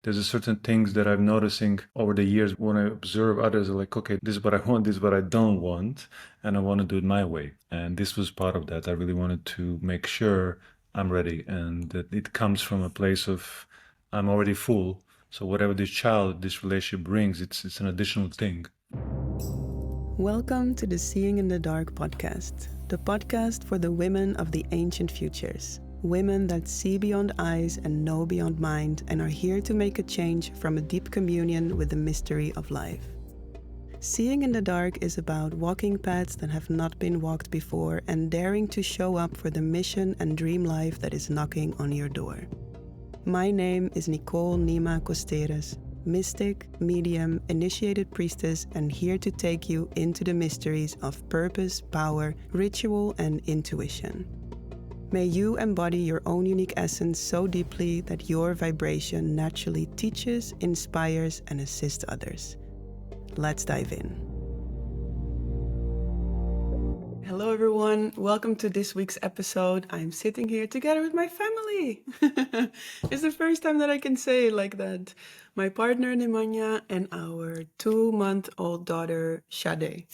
There's a certain things that I'm noticing over the years when I observe others are like, okay, this is what I want, this is what I don't want, and I want to do it my way. And this was part of that. I really wanted to make sure I'm ready and that it comes from a place of I'm already full. So whatever this relationship brings, it's an additional thing. Welcome to the Seeing in the Dark podcast, the podcast for the women of the ancient futures. Women that see beyond eyes and know beyond mind and are here to make a change from a deep communion with the mystery of life. Seeing in the Dark is about walking paths that have not been walked before and daring to show up for the mission and dream life that is knocking on your door. My name is Nicole Nyima Costerus, mystic, medium, initiated priestess, and here to take you into the mysteries of purpose, power, ritual, and intuition. May you embody your own unique essence so deeply that your vibration naturally teaches, inspires, and assists others. Let's dive in. Hello everyone, welcome to this week's episode. I'm sitting here together with my family. It's the first time that I can say it like that. My partner Nemanja and our 2-month-old daughter Shade.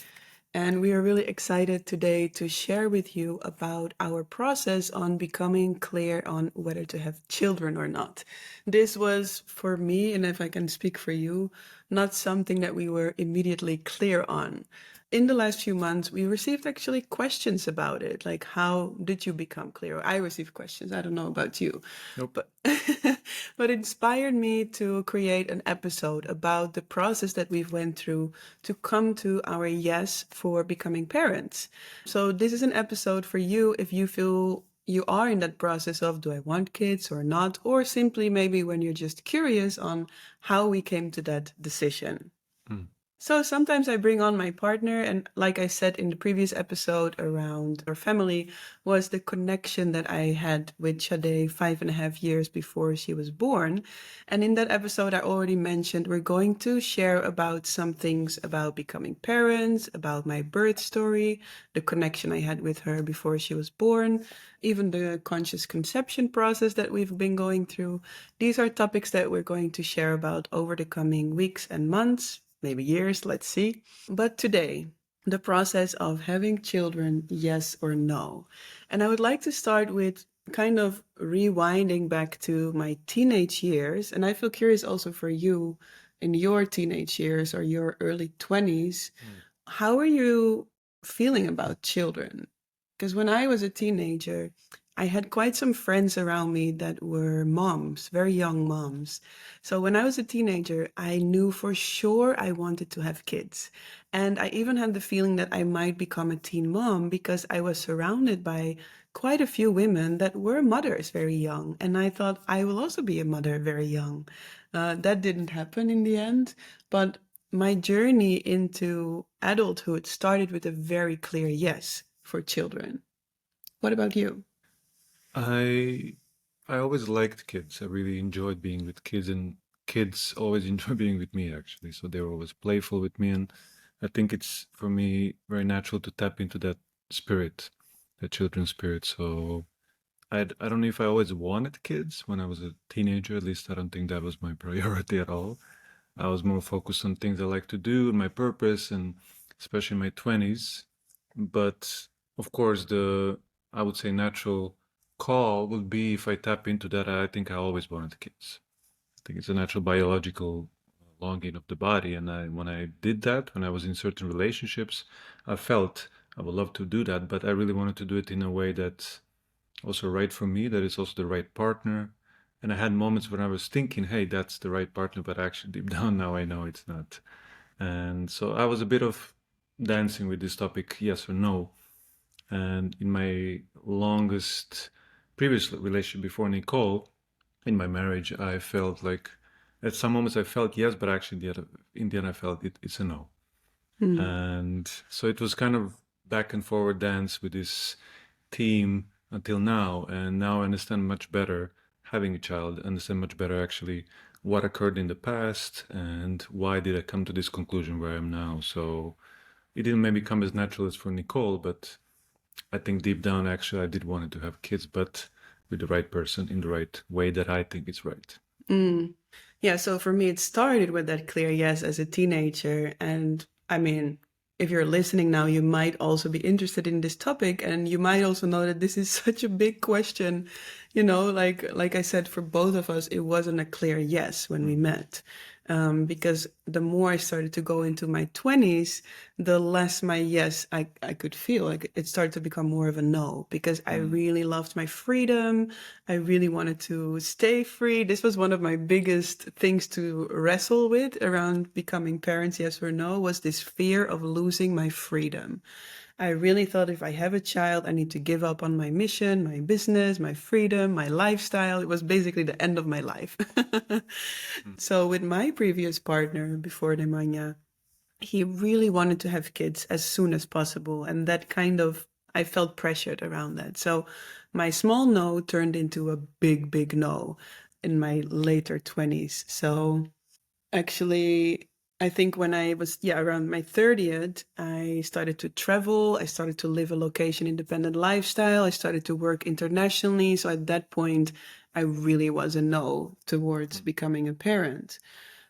And we are really excited today to share with you about our process on becoming clear on whether to have children or not. This was for me, and if I can speak for you, not something that we were immediately clear on. In the last few months, we received actually questions about it, like how did you become clear? I received questions. I don't know about you, Nope. but but it inspired me to create an episode about the process that we've went through to come to our yes for becoming parents. So this is an episode for you if you feel you are in that process of do I want kids or not, or simply maybe when you're just curious on how we came to that decision. So sometimes I bring on my partner, and like I said in the previous episode around our family, was the connection that I had with Shade 5.5 years before she was born. And in that episode, I already mentioned we're going to share about some things about becoming parents, about my birth story, the connection I had with her before she was born, even the conscious conception process that we've been going through. These are topics that we're going to share about over the coming weeks and months. Maybe years, let's see. But today, the process of having children, yes or no. And I would like to start with kind of rewinding back to my teenage years. And I feel curious also for you in your teenage years or your early 20s. How are you feeling about children? Because when I was a teenager, I had quite some friends around me that were moms, very young moms. So when I was a teenager, I knew for sure I wanted to have kids. And I even had the feeling that I might become a teen mom because I was surrounded by quite a few women that were mothers very young. And I thought I will also be a mother very young. That didn't happen in the end. But my journey into adulthood started with a very clear yes for children. What about you? I I always liked kids. I really enjoyed being with kids, and kids always enjoy being with me actually. So they were always playful with me, and I think it's for me very natural to tap into that spirit, that children's spirit. So I don't know if I always wanted kids when I was a teenager. At least I don't think that was my priority at all. I was more focused on things I like to do, my purpose, and especially in my 20s. But of course, the I would say natural call would be if I tap into that. I think I always wanted kids. I think it's a natural biological longing of the body. And when I did that, when I was in certain relationships, I felt I would love to do that, but I really wanted to do it in a way that's also right for me, that is also the right partner. And I had moments when I was thinking, hey, that's the right partner, but actually deep down now I know it's not. And so I was a bit of dancing with this topic, yes or no. And in my longest previous relationship before Nicole, in my marriage, I felt like at some moments I felt yes, but actually in the end I felt it's a no. Hmm. And so it was kind of back and forward dance with this team until now. And now I understand much better having a child, understand much better actually what occurred in the past and why did I come to this conclusion where I am now. So it didn't maybe come as natural as for Nicole, but I think deep down actually I did want to have kids, but with the right person in the right way that I think is right. Mm. Yeah, so for me, it started with that clear yes as a teenager. And I mean, if you're listening now, you might also be interested in this topic, and you might also know that this is such a big question. Like I said, for both of us, it wasn't a clear yes when we Mm, met. Because the more I started to go into my 20s, the less my yes I could feel. Like it started to become more of a no because I mm, really loved my freedom. I really wanted to stay free. This was one of my biggest things to wrestle with around becoming parents, yes or no, was this fear of losing my freedom. I really thought if I have a child, I need to give up on my mission, my business, my freedom, my lifestyle. It was basically the end of my life. mm, So with my previous partner before Nemanja, he really wanted to have kids as soon as possible. And that kind of, I felt pressured around that. So my small no turned into a big, big no in my later 20s. So actually, I think when I was, yeah, around my 30th, I started to travel. I started to live a location independent lifestyle. I started to work internationally. So at that point, I really was a no towards mm, becoming a parent.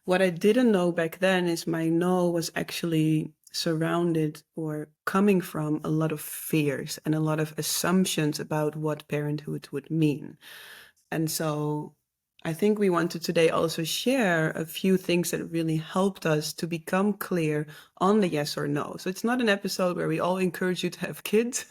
What I didn't know back then is my no was actually surrounded or coming from a lot of fears and a lot of assumptions about what parenthood would mean. And so I think we want to today also share a few things that really helped us to become clear on the yes or no. So it's not an episode where we all encourage you to have kids.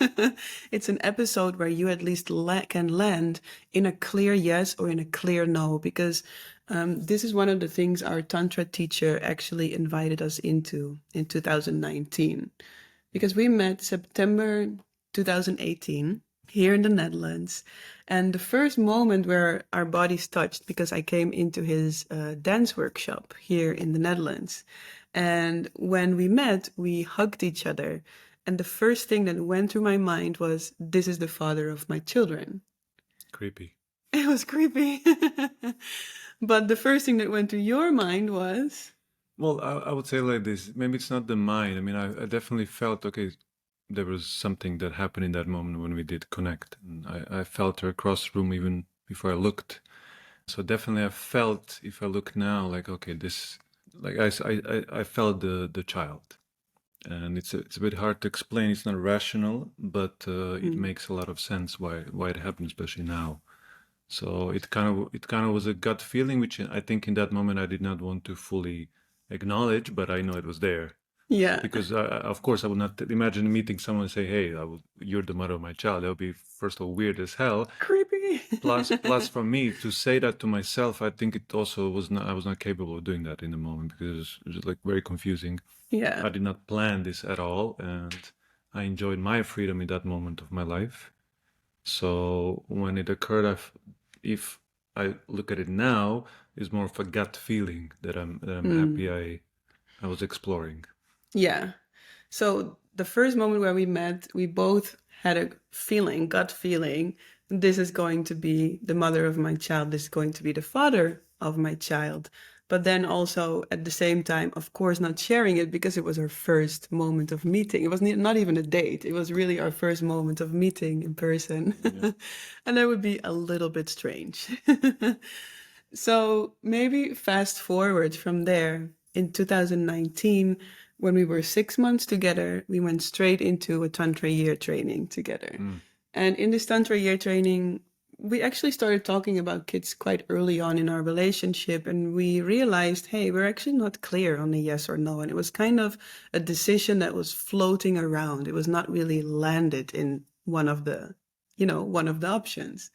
It's an episode where you at least can land in a clear yes or in a clear no, because this is one of the things our Tantra teacher actually invited us into in 2019. mm. Because we met September 2018 here in the Netherlands. And the first moment where our bodies touched, because I came into his dance workshop here in the Netherlands. And when we met, we hugged each other. And the first thing that went through my mind was, this is the father of my children. Creepy. It was creepy. But the first thing that went through your mind was, Well, I would say like this. Maybe it's not the mind. I mean, I definitely felt okay. There was something that happened in that moment when we did connect, and I felt her across the room even before I looked. So definitely, I felt if I look now, like okay, this, like I felt the child, and it's a bit hard to explain. It's not rational, but it mm, makes a lot of sense why it happened, especially now. So it kind of was a gut feeling, which I think in that moment I did not want to fully acknowledge, but I know it was there. So yeah, because of course I would not imagine meeting someone and say, "Hey, you're the mother of my child." That would be first of all weird as hell. creepy. Plus, for me to say that to myself, I think it also was not. I was not capable of doing that in the moment because it was like very confusing. Yeah. I did not plan this at all, and I enjoyed my freedom in that moment of my life. So when it occurred, if I look at it now, it's more of a gut feeling that I'm Mm. happy I was exploring. Yeah. So the first moment where we met, we both had a feeling, gut feeling, this is going to be the mother of my child, this is going to be the father of my child. But then also at the same time, of course, not sharing it because it was our first moment of meeting. It was not even a date. It was really our first moment of meeting in person. Yeah. And that would be a little bit strange. So maybe fast forward from there. In 2019, when we were 6 months together, we went straight into a Tantra year training together. Mm, And in this Tantra year training, we actually started talking about kids quite early on in our relationship. And we realized, hey, we're actually not clear on a yes or no. And it was kind of a decision that was floating around. It was not really landed in one of the options.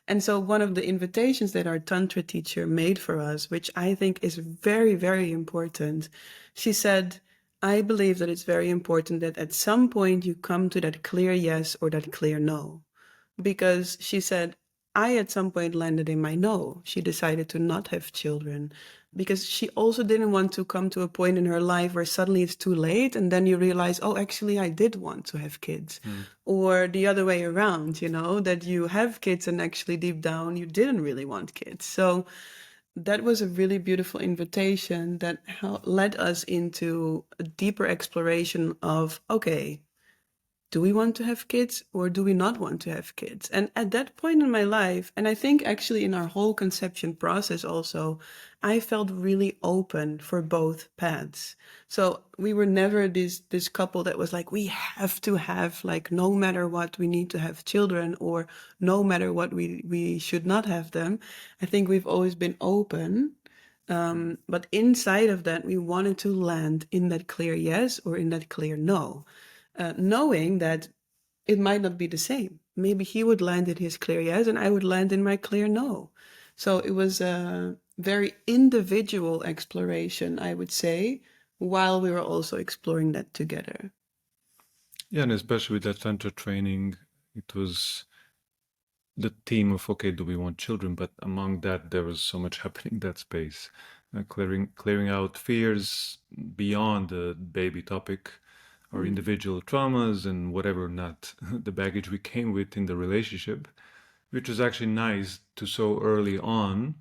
And so one of the invitations that our Tantra teacher made for us, which I think is very, very important, she said, I believe that it's very important that at some point you come to that clear yes or that clear no. Because she said, I at some point landed in my no. She decided to not have children because she also didn't want to come to a point in her life where suddenly it's too late and then you realize, oh, actually, I did want to have kids. mm, Or the other way around, that you have kids and actually deep down you didn't really want kids. So that was a really beautiful invitation that led us into a deeper exploration of, okay, do we want to have kids or do we not want to have kids? And at that point in my life, and I think actually in our whole conception process also, I felt really open for both paths. So we were never this couple that was like, we have to have, like, no matter what, we need to have children, or no matter what, we should not have them. I think we've always been open. But inside of that, we wanted to land in that clear yes or in that clear no, knowing that it might not be the same. Maybe he would land in his clear yes and I would land in my clear no. So it was a very individual exploration, I would say, while we were also exploring that together. Yeah, and especially with that tantra training, it was the theme of, okay, do we want children? But among that, there was so much happening in that space, clearing out fears beyond the baby topic, or individual traumas and whatever not the baggage we came with in the relationship, which was actually nice to so early on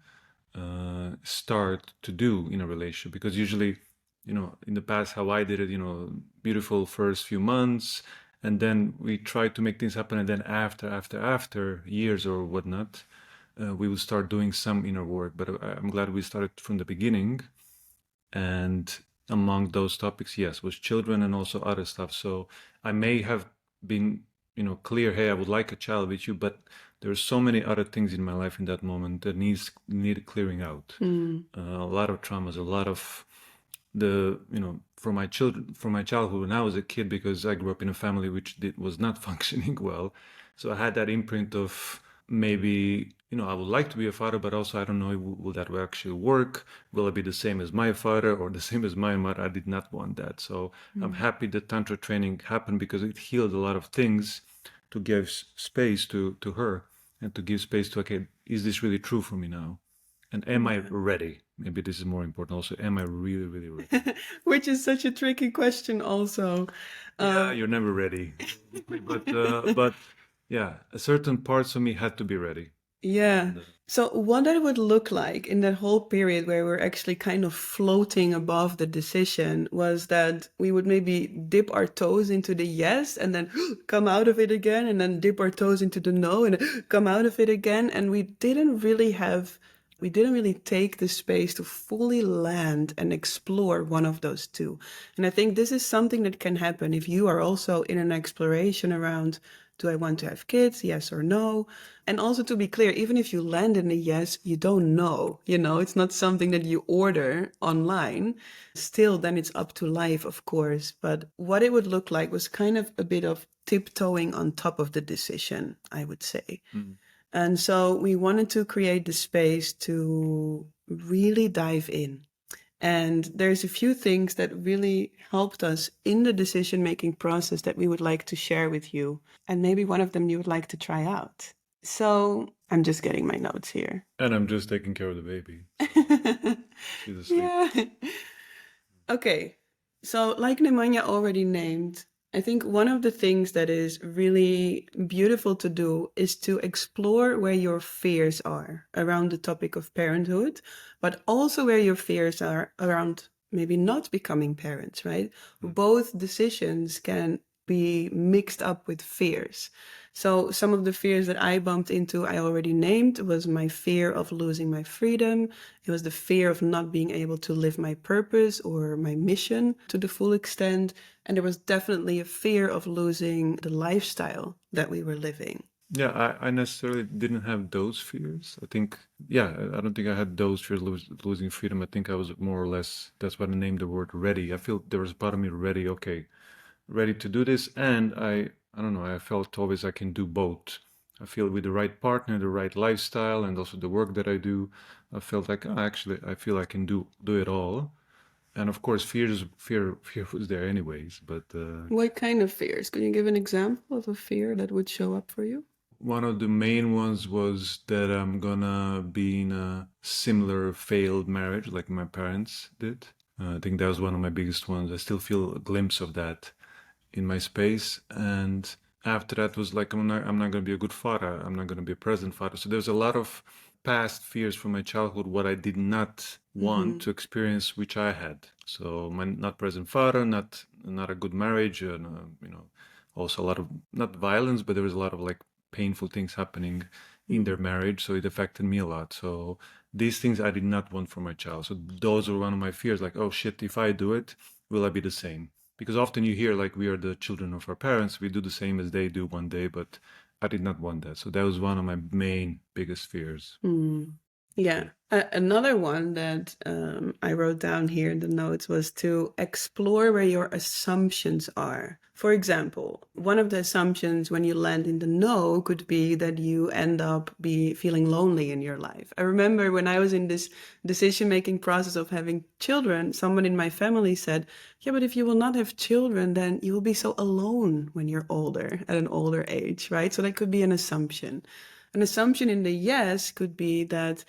start to do in a relationship, because usually, in the past, how I did it, beautiful first few months, and then we try to make things happen, and then after years or whatnot, we will start doing some inner work. But I'm glad we started from the beginning, and among those topics, yes, was children and also other stuff. So I may have been, clear, hey, I would like a child with you, but there's so many other things in my life in that moment that needed clearing out. A lot of traumas, a lot of from my childhood when I was a kid, because I grew up in a family which was not functioning well. So I had that imprint of, maybe, I would like to be a father, but also I don't know, will that actually work? Will I be the same as my father or the same as my mother? I did not want that. So I'm happy that Tantra training happened, because it healed a lot of things, to give space to her, and to give space to, okay, is this really true for me now? And am I ready? Maybe this is more important also. Am I really, really ready? Which is such a tricky question also. Yeah, you're never ready. But yeah, certain parts of me had to be ready. Yeah. And, So what that would look like in that whole period where we're actually kind of floating above the decision was that we would maybe dip our toes into the yes and then come out of it again, and then dip our toes into the no and come out of it again. And we didn't really take the space to fully land and explore one of those two. And I think this is something that can happen if you are also in an exploration around, do I want to have kids? Yes or no? And also, to be clear, even if you land in a yes, you don't know. It's not something that you order online. Still, then it's up to life, of course. But what it would look like was kind of a bit of tiptoeing on top of the decision, I would say. And so we wanted to create the space to really dive in. And there's a few things that really helped us in the decision-making process that we would like to share with you. And maybe one of them you would like to try out. So I'm just getting my notes here. and I'm just taking care of the baby. She's asleep. Yeah. Okay. So, like Nemanja already named, I think one of the things that is really beautiful to do is to explore where your fears are around the topic of parenthood, but also where your fears are around maybe not becoming parents, right? Both decisions can be mixed up with fears. So some of the fears that I bumped into, I already named, was my fear of losing my freedom. It was the fear of not being able to live my purpose or my mission to the full extent. And there was definitely a fear of losing the lifestyle that we were living. Yeah, I necessarily didn't have those fears. I think, yeah, I don't think I had those fears, losing freedom. I think I was more or less, that's why I named the word ready. I feel there was a part of me ready, okay, ready to do this. And I don't know, I felt always I can do both. I feel with the right partner, the right lifestyle, and also the work that I do, I felt like, actually, I feel I can do it all. And of course, fear was there anyways. But What kind of fears? Can you give an example of a fear that would show up for you? one of the main ones was that I'm gonna be in a similar failed marriage like my parents did. I think that was one of my biggest ones. I still feel a glimpse of that in my space. And after that was like, I'm not gonna be a good father. I'm not gonna be a present father. So there's a lot of past fears from my childhood, what I did not want to experience, which I had. So my not present father, not a good marriage, also a lot of, not violence, but there was a lot of like painful things happening in their marriage. So it affected me a lot. So these things I did not want for my child. So those were one of my fears, like, oh shit, if I do it, will I be the same? Because often you hear like we are the children of our parents, we do the same as they do one day, but I did not want that. So that was one of my main biggest fears. Yeah. Another one that I wrote down here in the notes was to explore where your assumptions are. For example, one of the assumptions when you land in the no could be that you end up be feeling lonely in your life. I remember when I was in this decision-making process of having children, someone in my family said, yeah, but if you will not have children, then you will be so alone when you're older, at an older age, right? So that could be an assumption. An assumption in the yes could be that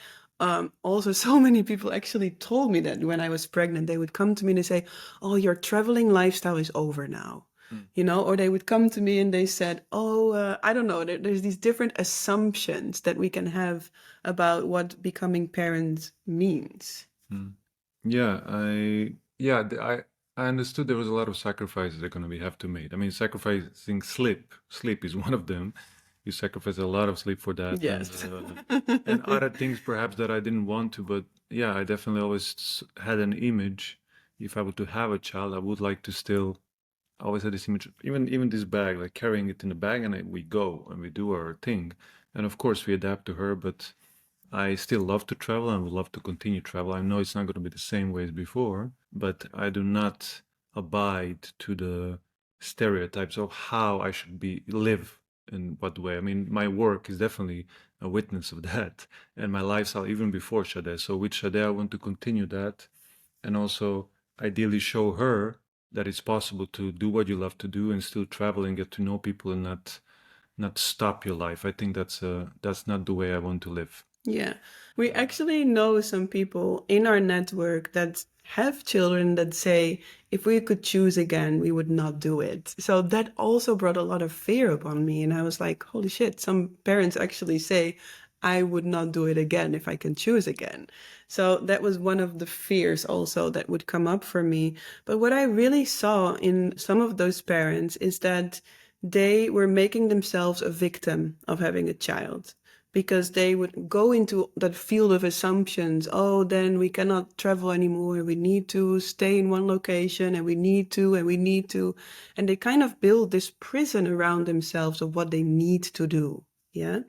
also so many people actually told me that when I was pregnant, they would come to me and they say, oh, your traveling lifestyle is over now. Or they would come to me and they said, oh, I don't know, there's these different assumptions that we can have about what becoming parents means. Yeah, I understood there was a lot of sacrifices that are going to be have to made. I mean, sacrificing sleep. Sleep is one of them. You sacrifice a lot of sleep for that, Yes. and other things perhaps that I didn't want to. But yeah, I definitely always had an image. If I were to have a child, I would like to still. I always had this image, even this bag, like carrying it in the bag, and we go and we do our thing, and of course we adapt to her, but I still love to travel and would love to continue travel. I know it's not going to be the same way as before, but I do not abide to the stereotypes of how I should be live in what way. I mean, my work is definitely a witness of that, and my lifestyle even before Shade. So with Shade, I want to continue that, and also ideally show her that it's possible to do what you love to do and still travel and get to know people and not stop your life. I think that's not the way I want to live. Yeah, we actually know some people in our network that have children that say, if we could choose again, we would not do it. So that also brought a lot of fear upon me. And I was like, holy shit, some parents actually say, I would not do it again if I can choose again. So that was one of the fears also that would come up for me. But what I really saw in some of those parents is that they were making themselves a victim of having a child because they would go into that field of assumptions. Oh, then we cannot travel anymore. We need to stay in one location and we need to, and we need to. And they kind of build this prison around themselves of what they need to do. Yeah.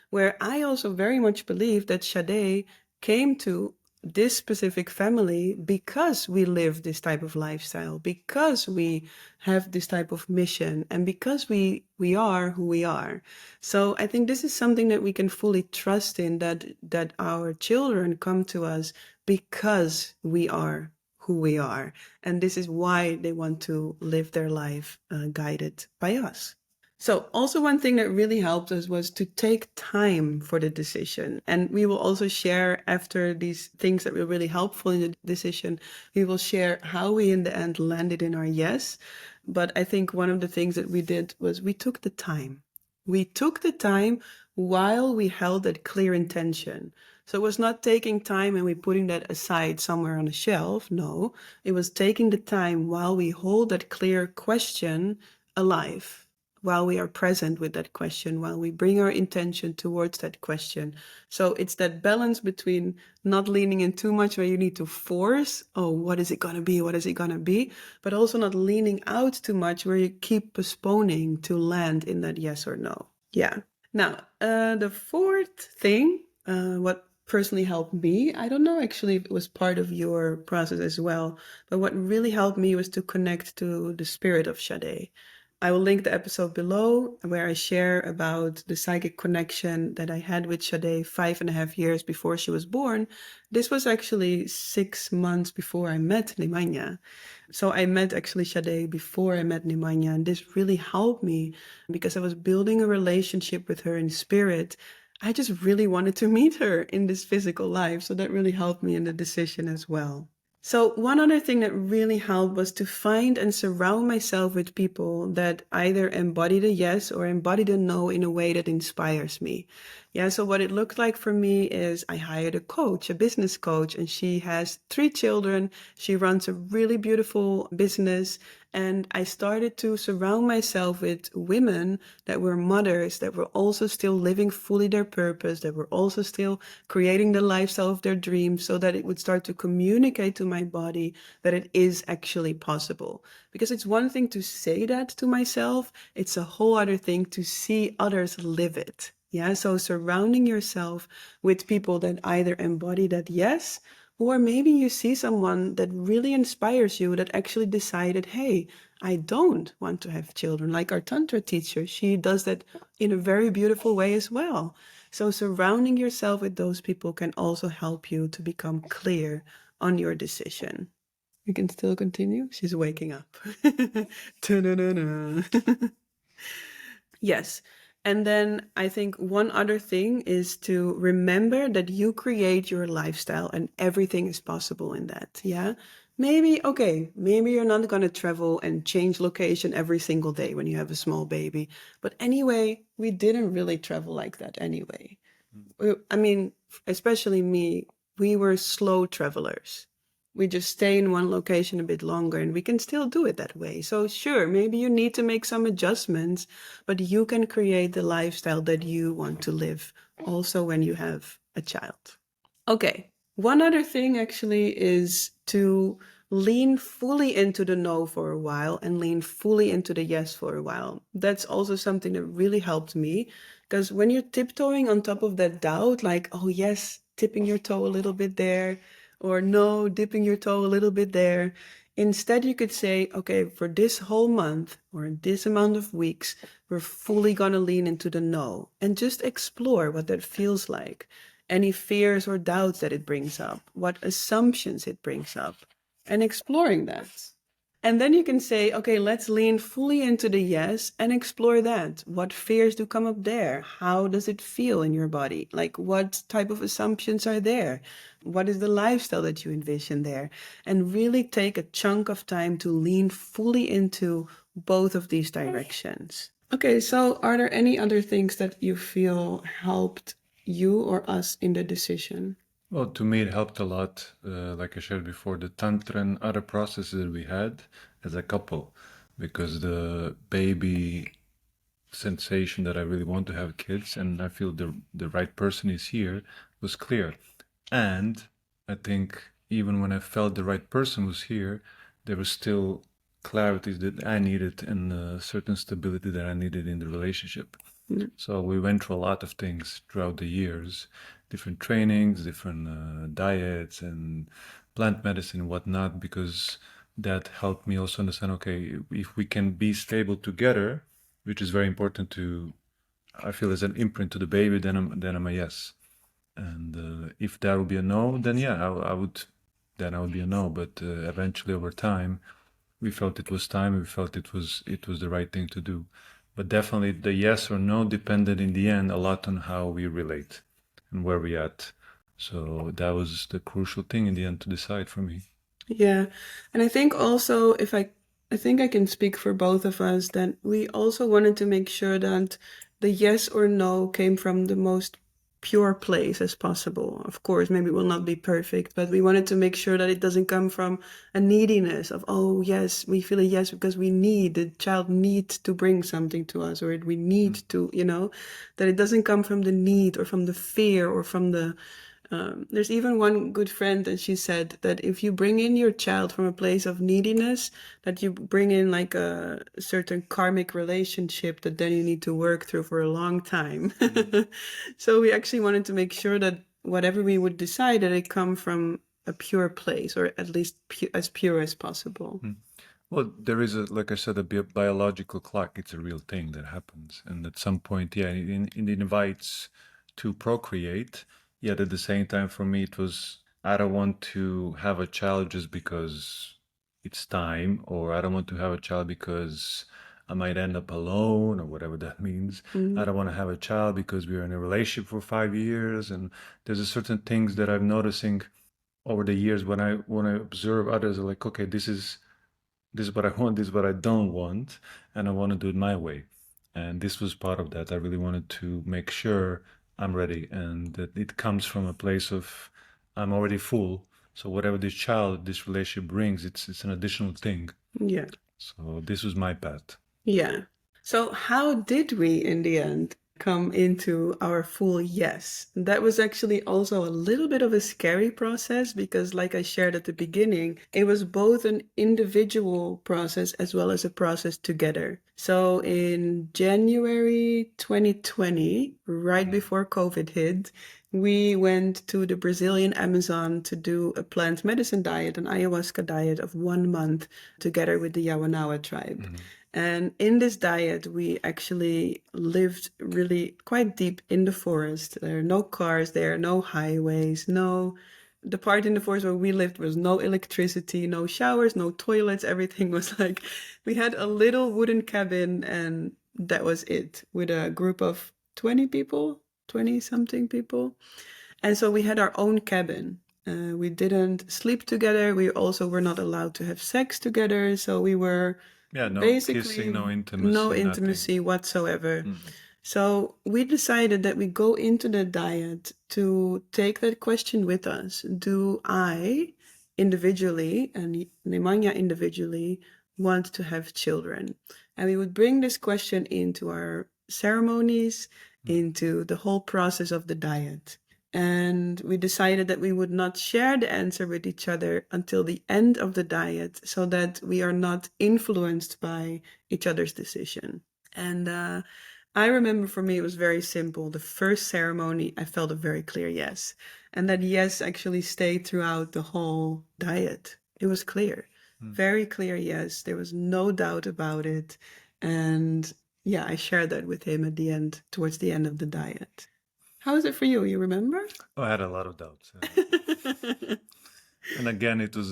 Where I also very much believe that Sade came to this specific family because we live this type of lifestyle, because we have this type of mission, and because we are who we are. So I think this is something that we can fully trust in, that our children come to us because we are who we are, and this is why they want to live their life guided by us. So also one thing that really helped us was to take time for the decision. And we will also share after these things that were really helpful in the decision, we will share how we in the end landed in our yes. But I think one of the things that we did was we took the time. We took the time while we held that clear intention. So it was not taking time and we putting that aside somewhere on a shelf. No, it was taking the time while we hold that clear question alive, while we are present with that question, while we bring our intention towards that question. So it's that balance between not leaning in too much where you need to force, oh, what is it going to be? What is it going to be? But also not leaning out too much where you keep postponing to land in that yes or no. Yeah. Now, the fourth thing, what personally helped me, I don't know actually if it was part of your process as well, but what really helped me was to connect to the spirit of Sade. I will link the episode below where I share about the psychic connection that I had with Sade 5.5 years before she was born. This was actually 6 months before I met Nemanja. So I met actually Sade before I met Nemanja, and this really helped me because I was building a relationship with her in spirit. I just really wanted to meet her in this physical life. So that really helped me in the decision as well. So one other thing that really helped was to find and surround myself with people that either embody the yes or embody the no in a way that inspires me. Yeah, so what it looked like for me is I hired a coach, a business coach, and she has 3 children. She runs a really beautiful business, And I started to surround myself with women that were mothers, that were also still living fully their purpose, that were also still creating the lifestyle of their dreams, so that it would start to communicate to my body that it is actually possible. Because it's one thing to say that to myself, it's a whole other thing to see others live it. Yeah, so surrounding yourself with people that either embody that yes, or maybe you see someone that really inspires you that actually decided, hey, I don't want to have children. Like our Tantra teacher, she does that in a very beautiful way as well. So surrounding yourself with those people can also help you to become clear on your decision. You can still continue. She's waking up. Yes. And then I think one other thing is to remember that you create your lifestyle and everything is possible in that. Yeah. Maybe, okay, maybe you're not going to travel and change location every single day when you have a small baby. But anyway, we didn't really travel like that anyway. I mean, especially me, we were slow travelers. We just stay in one location a bit longer and we can still do it that way. So, sure, maybe you need to make some adjustments, but you can create the lifestyle that you want to live also when you have a child. Okay. One other thing actually is to lean fully into the no for a while and lean fully into the yes for a while. That's also something that really helped me because when you're tiptoeing on top of that doubt, like, oh, yes, tipping your toe a little bit there, or no, dipping your toe a little bit there. Instead, you could say, okay, for this whole month or this amount of weeks, we're fully going to lean into the no and just explore what that feels like, any fears or doubts that it brings up, what assumptions it brings up, and exploring that. And then you can say, okay, let's lean fully into the yes and explore that. What fears do come up there? How does it feel in your body? Like, what type of assumptions are there? What is the lifestyle that you envision there? And really take a chunk of time to lean fully into both of these directions. Okay, so are there any other things that you feel helped you or us in the decision? Well, to me, it helped a lot. Like I shared before, the tantra and other processes we had as a couple, because the baby sensation that I really want to have kids and I feel the right person is here was clear. And I think even when I felt the right person was here, there was still clarities that I needed and certain stability that I needed in the relationship. So we went through a lot of things throughout the years, different trainings, different diets, and plant medicine and whatnot, because that helped me also understand, okay, if we can be stable together, which is very important to, I feel, as an imprint to the baby, then I'm a yes. And if that would be a no, then yeah, then I would be a no. But eventually, over time, we felt it was time. We felt it was the right thing to do. But definitely, the yes or no depended in the end a lot on how we relate and where we at. So that was the crucial thing in the end to decide for me. Yeah. And I think also I think I can speak for both of us that we also wanted to make sure that the yes or no came from the most pure place as possible. Of course, maybe it will not be perfect, but we wanted to make sure that it doesn't come from a neediness of, oh, yes, we feel a yes because the child needs to bring something to us, or we need to, that it doesn't come from the need or from the fear or from the there's even one good friend, and she said that if you bring in your child from a place of neediness, that you bring in like a certain karmic relationship that then you need to work through for a long time. So we actually wanted to make sure that whatever we would decide, that it come from a pure place, or at least as pure as possible. Well, there is like I said, a biological clock. It's a real thing that happens. And at some point, yeah, it invites to procreate. Yet at the same time, for me, it was, I don't want to have a child just because it's time, or I don't want to have a child because I might end up alone, or whatever that means. I don't want to have a child because we're in a relationship for 5 years. And there's a certain things that I'm noticing over the years when I observe others, are like, okay, this is what I want, this is what I don't want, and I want to do it my way. And this was part of that. I really wanted to make sure I'm ready and that it comes from a place of I'm already full. So whatever this relationship brings, it's an additional thing. Yeah. So this was my path. Yeah. So, how did we, in the end, come into our full yes? That was actually also a little bit of a scary process because, like I shared at the beginning, it was both an individual process as well as a process together. So, in January 2020, right before COVID hit, we went to the Brazilian Amazon to do a plant medicine diet, an ayahuasca diet of 1 month, together with the Yawanawa tribe. Mhm. And in this diet, we actually lived really quite deep in the forest. There are no cars, there are no highways, no. The part in the forest where we lived was no electricity, no showers, no toilets. Everything was like we had a little wooden cabin, and that was it, with a group of 20 people, 20 something people. And so we had our own cabin. We didn't sleep together. We also were not allowed to have sex together. So we were Yeah, no kissing, basically no no intimacy, nothing. intimacy whatsoever. Mm. So we decided that we go into the diet to take that question with us. Do I individually and Nemanja individually want to have children? And we would bring this question into our ceremonies, Mm. into the whole process of the diet. And we decided that we would not share the answer with each other until the end of the diet so that we are not influenced by each other's decision. And I remember for me, it was very simple. The first ceremony, I felt a very clear yes. And that yes actually stayed throughout the whole diet. It was clear, Mm. very clear yes. There was no doubt about it. And yeah, I shared that with him at the end, towards the end of the diet. How is it for you? You remember? Oh, I had a lot of doubts. And again, it was,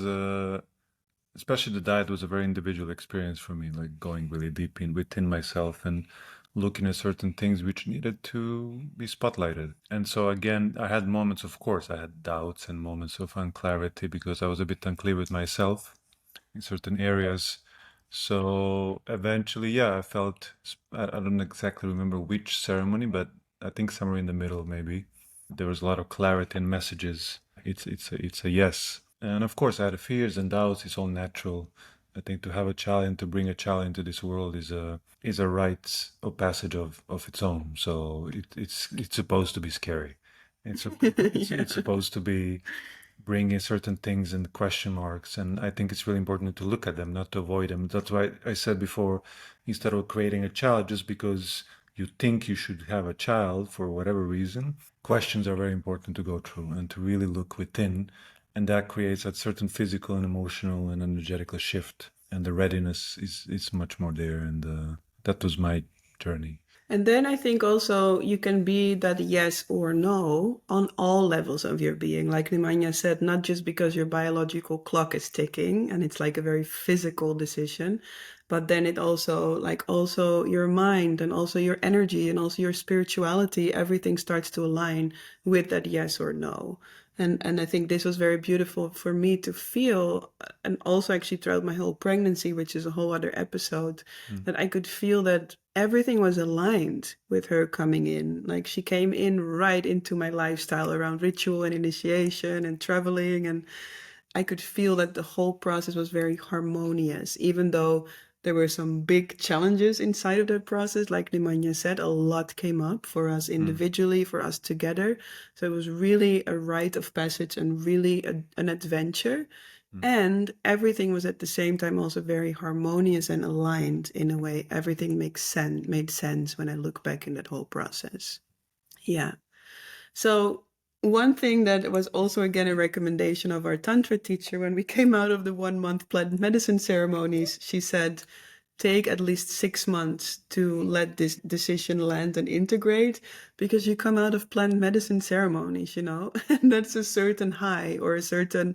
especially the diet was a very individual experience for me, like going really deep in within myself and looking at certain things which needed to be spotlighted. And so again, I had moments, of course, I had doubts and moments of unclarity because I was a bit unclear with myself in certain areas. So eventually, yeah, I felt, I don't exactly remember which ceremony, but I think somewhere in the middle, maybe. There was a lot of clarity and messages. It's a yes. And of course, I had fears and doubts. It's all natural. I think to have a child and to bring a child into this world is a rite of passage of its own. So it's supposed to be scary. It's Yeah. supposed to be bring in certain things and question marks. And I think it's really important to look at them, not to avoid them. That's why I said before, instead of creating a child just because you think you should have a child for whatever reason, questions are very important to go through and to really look within. And that creates a certain physical and emotional and energetical shift. And the readiness is much more there. And that was my journey. And then I think also you can be that yes or no on all levels of your being. Like Nemanja said, not just because your biological clock is ticking and it's like a very physical decision, but then it also, like, also your mind and also your energy and also your spirituality, everything starts to align with that yes or no. And I think this was very beautiful for me to feel, and also actually throughout my whole pregnancy, which is a whole other episode, Mm. that I could feel that everything was aligned with her coming in. Like she came in right into my lifestyle around ritual and initiation and traveling. And I could feel that the whole process was very harmonious, even though there were some big challenges inside of that process. Like Nemanja said, a lot came up for us Mm. individually, for us together. So it was really a rite of passage and really an adventure. Mm. And everything was at the same time also very harmonious and aligned in a way. Everything made sense when I look back in that whole process. Yeah. So one thing that was also again a recommendation of our Tantra teacher when we came out of the 1 month plant medicine ceremonies, she said, take at least 6 months to let this decision land and integrate, because you come out of plant medicine ceremonies, and that's a certain high or a certain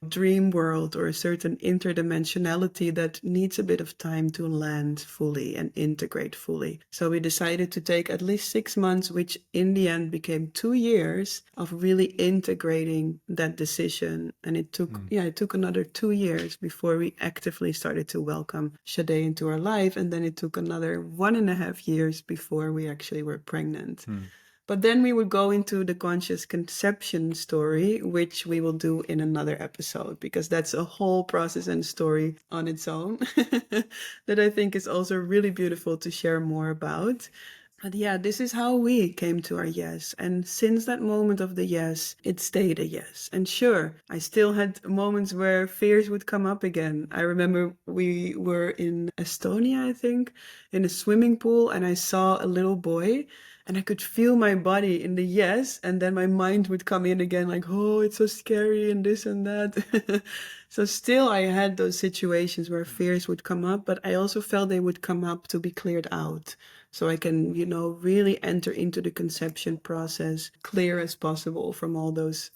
dream world or a certain interdimensionality that needs a bit of time to land fully and integrate fully. So we decided to take at least 6 months, which in the end became 2 years of really integrating that decision. And it took another 2 years before we actively started to welcome Shade into our life. And then it took another 1.5 years before we actually were pregnant. Mm. But then we would go into the conscious conception story, which we will do in another episode, because that's a whole process and story on its own that I think is also really beautiful to share more about. But yeah, this is how we came to our yes. And since that moment of the yes, it stayed a yes. And sure, I still had moments where fears would come up again. I remember we were in Estonia, I think, in a swimming pool, and I saw a little boy. And I could feel my body in the yes, and then my mind would come in again, like, oh, it's so scary, and this and that. So, still, I had those situations where fears would come up, but I also felt they would come up to be cleared out. So I can, really enter into the conception process clear as possible from all those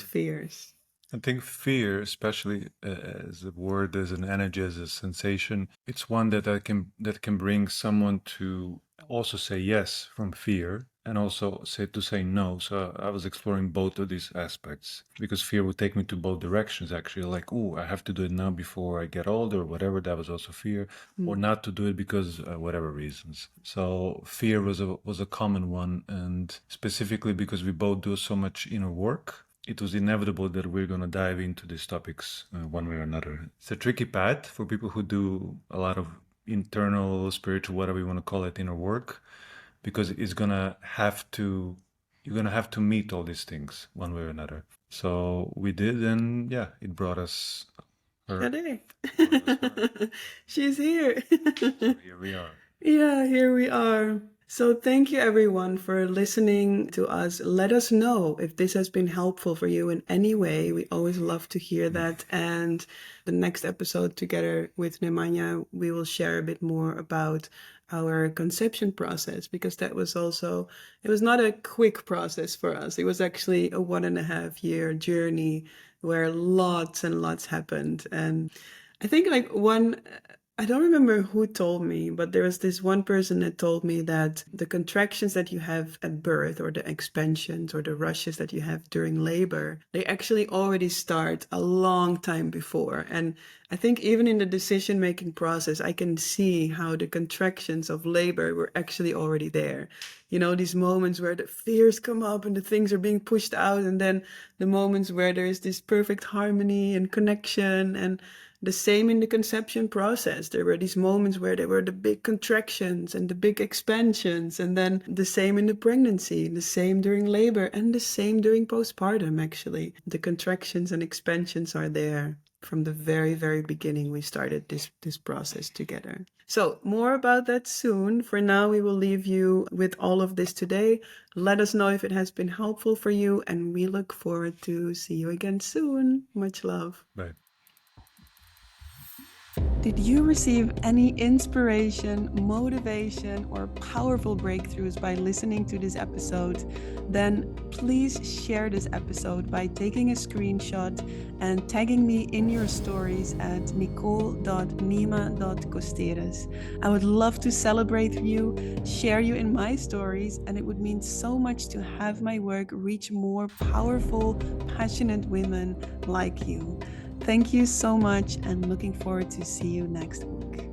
fears. I think fear, especially as a word, as an energy, as a sensation, it's one that can bring someone to also say yes from fear and also say no. So I was exploring both of these aspects because fear would take me to both directions. Actually, like, oh, I have to do it now before I get older, or whatever. That was also fear, or not to do it because whatever reasons. So fear was a common one, and specifically because we both do so much inner work, it was inevitable that we're going to dive into these topics one way or another. It's a tricky path for people who do a lot of internal, spiritual, whatever you want to call it, inner work, because you're going to have to meet all these things one way or another. So we did, and yeah, it brought us her. She's here. So here we are. Yeah, here we are. So thank you everyone for listening to us. Let us know if this has been helpful for you in any way. We always love to hear that. And the next episode together with Nemanja, we will share a bit more about our conception process, because that was also, it was not a quick process for us. It was actually a 1.5 year journey where lots and lots happened. And I think I don't remember who told me, but there was this one person that told me that the contractions that you have at birth, or the expansions or the rushes that you have during labor, they actually already start a long time before. And I think even in the decision-making process, I can see how the contractions of labor were actually already there. These moments where the fears come up and the things are being pushed out, and then the moments where there is this perfect harmony and connection. And the same in the conception process. There were these moments where there were the big contractions and the big expansions, and then the same in the pregnancy, the same during labor, and the same during postpartum, actually. The contractions and expansions are there from the very, very beginning we started this process together. So more about that soon. For now, we will leave you with all of this today. Let us know if it has been helpful for you, and we look forward to see you again soon. Much love. Bye. Did you receive any inspiration, motivation, or powerful breakthroughs by listening to this episode? Then please share this episode by taking a screenshot and tagging me in your stories at nicole.nyima.costerus. I would love to celebrate you, share you in my stories, and it would mean so much to have my work reach more powerful, passionate women like you. Thank you so much, and looking forward to see you next week.